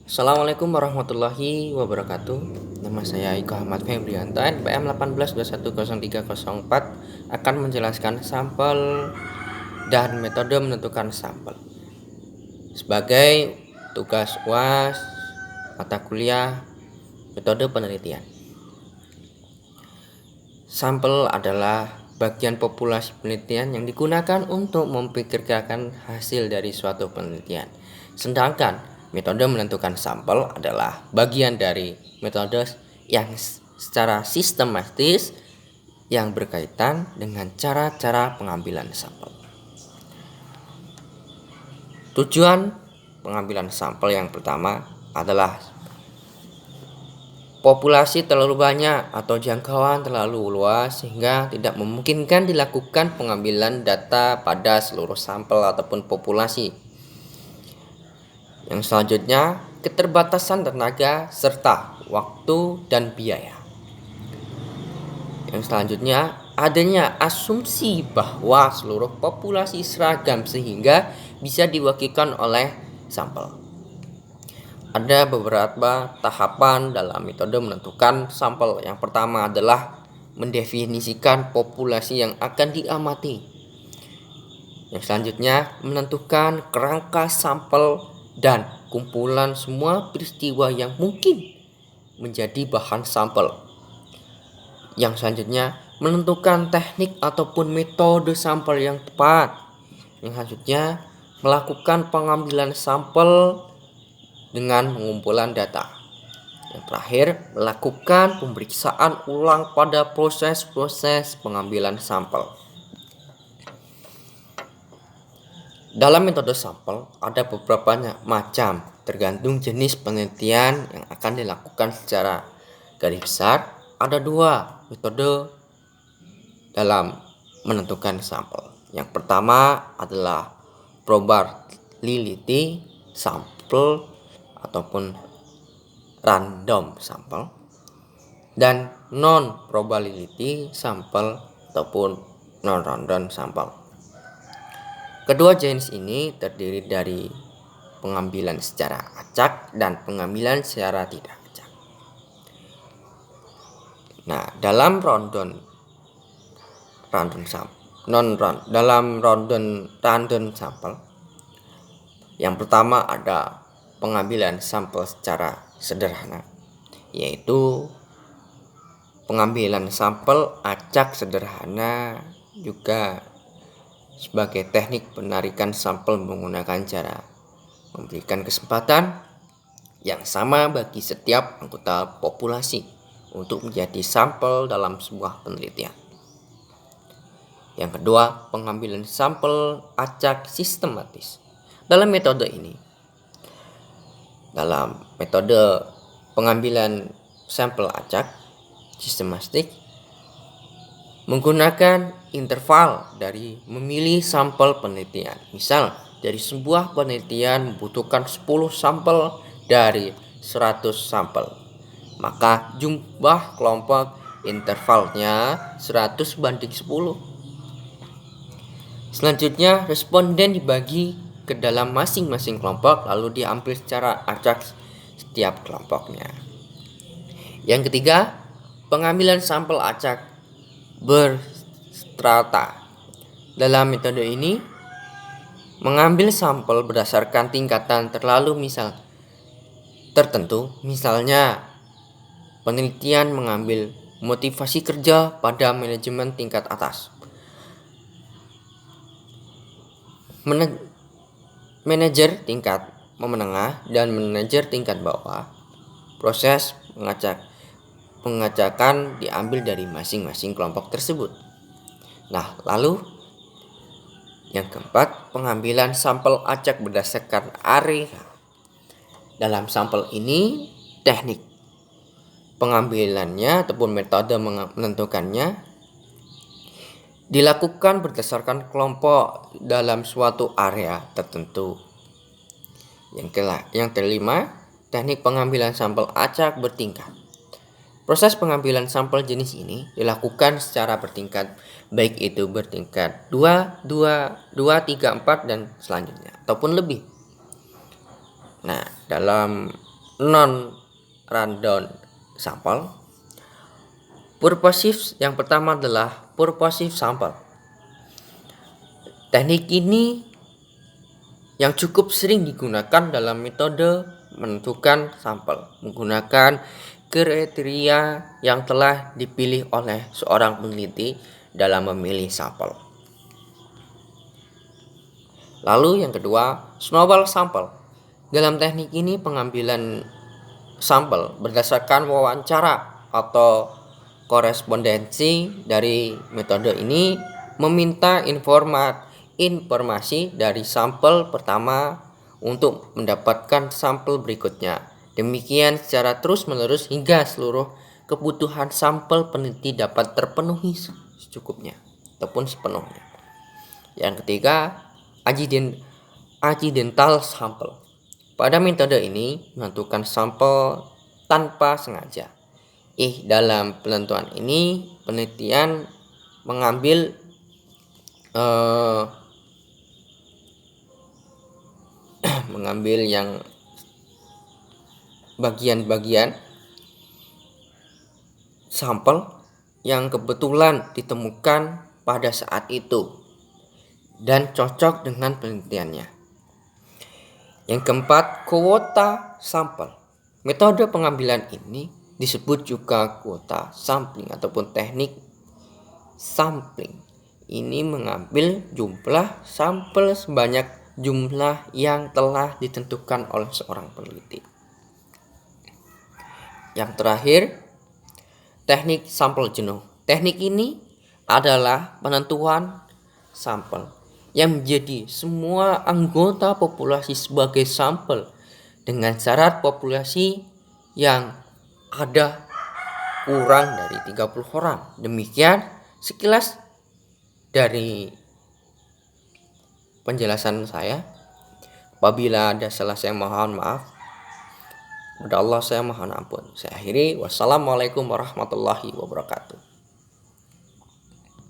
Assalamualaikum warahmatullahi wabarakatuh. Nama saya Iko Ahmad Febrianto, NPM 18210304, akan menjelaskan sampel dan metode menentukan sampel sebagai tugas UAS mata kuliah metode penelitian. Sampel adalah bagian populasi penelitian yang digunakan untuk memperkirakan hasil dari suatu penelitian. Sedangkan metode menentukan sampel adalah bagian dari metode yang secara sistematis yang berkaitan dengan cara-cara pengambilan sampel. Tujuan pengambilan sampel yang pertama adalah populasi terlalu banyak atau jangkauan terlalu luas sehingga tidak memungkinkan dilakukan pengambilan data pada seluruh sampel ataupun populasi. Yang selanjutnya, keterbatasan tenaga serta waktu dan biaya. Yang selanjutnya, adanya asumsi bahwa seluruh populasi seragam sehingga bisa diwakilkan oleh sampel. Ada beberapa tahapan dalam metode menentukan sampel. Yang pertama adalah mendefinisikan populasi yang akan diamati. Yang selanjutnya menentukan kerangka sampel dan kumpulan semua peristiwa yang mungkin menjadi bahan sampel. Yang selanjutnya menentukan teknik ataupun metode sampel yang tepat. Yang selanjutnya melakukan pengambilan sampel dengan pengumpulan data. Yang terakhir, melakukan pemeriksaan ulang pada proses-proses pengambilan sampel. Dalam metode sampel ada beberapa macam tergantung jenis penelitian yang akan dilakukan. Secara garis besar ada dua metode dalam menentukan sampel. Yang pertama adalah probability sampel ataupun random sampel, dan non probability sampel ataupun non random sampel. Kedua jenis ini terdiri dari pengambilan secara acak dan pengambilan secara tidak acak. Nah, dalam random sampel, yang pertama ada pengambilan sampel secara sederhana, yaitu pengambilan sampel acak sederhana juga sebagai teknik penarikan sampel menggunakan cara memberikan kesempatan yang sama bagi setiap anggota populasi untuk menjadi sampel dalam sebuah penelitian. Yang kedua, pengambilan sampel acak sistematis. Dalam metode pengambilan sampel acak sistematik menggunakan interval dari memilih sampel penelitian. Misal, dari sebuah penelitian membutuhkan 10 sampel dari 100 sampel, maka jumlah kelompok intervalnya 100:10. Selanjutnya, responden dibagi ke dalam masing-masing kelompok lalu diambil secara acak setiap kelompoknya. Yang ketiga, pengambilan sampel acak berstrata. Dalam metode ini mengambil sampel berdasarkan tingkatan tertentu. Misalnya, penelitian mengambil motivasi kerja pada manajemen tingkat atas, manajer tingkat menengah, dan manajer tingkat bawah. Proses pengacakan diambil dari masing-masing kelompok tersebut. Nah, lalu yang keempat, pengambilan sampel acak berdasarkan area. Dalam sampel ini, teknik pengambilannya ataupun metode menentukannya dilakukan berdasarkan kelompok dalam suatu area tertentu. Yang kelima, teknik pengambilan sampel acak bertingkat. Proses pengambilan sampel jenis ini dilakukan secara bertingkat, baik itu bertingkat 2, 3, 4 dan selanjutnya ataupun lebih. Nah, dalam non random sampel. Purposive yang pertama adalah purposive sampel. Teknik ini yang cukup sering digunakan dalam metode menentukan sampel menggunakan kriteria yang telah dipilih oleh seorang peneliti dalam memilih sampel. Lalu yang kedua, snowball sampel. Dalam teknik ini pengambilan sampel berdasarkan wawancara atau korespondensi. Dari metode ini meminta informasi dari sampel pertama untuk mendapatkan sampel berikutnya. Demikian secara terus-menerus hingga seluruh kebutuhan sampel peneliti dapat terpenuhi secukupnya ataupun sepenuhnya. Yang ketiga, accidental sampel. Pada metode ini menentukan sampel tanpa sengaja. Dalam penentuan ini penelitian mengambil yang bagian-bagian sampel yang kebetulan ditemukan pada saat itu dan cocok dengan penelitiannya. Yang keempat, kuota sampel. Metode pengambilan ini disebut juga kuota sampling ataupun teknik sampling. Ini mengambil jumlah sampel sebanyak jumlah yang telah ditentukan oleh seorang peneliti. Yang terakhir, teknik sampel jenuh. Teknik ini adalah penentuan sampel yang menjadi semua anggota populasi sebagai sampel dengan syarat populasi yang ada kurang dari 30 orang. Demikian sekilas dari penjelasan saya. Apabila ada salah saya mohon maaf. Kepada Allah saya mohon ampun. Saya akhiri. Wassalamualaikum warahmatullahi wabarakatuh.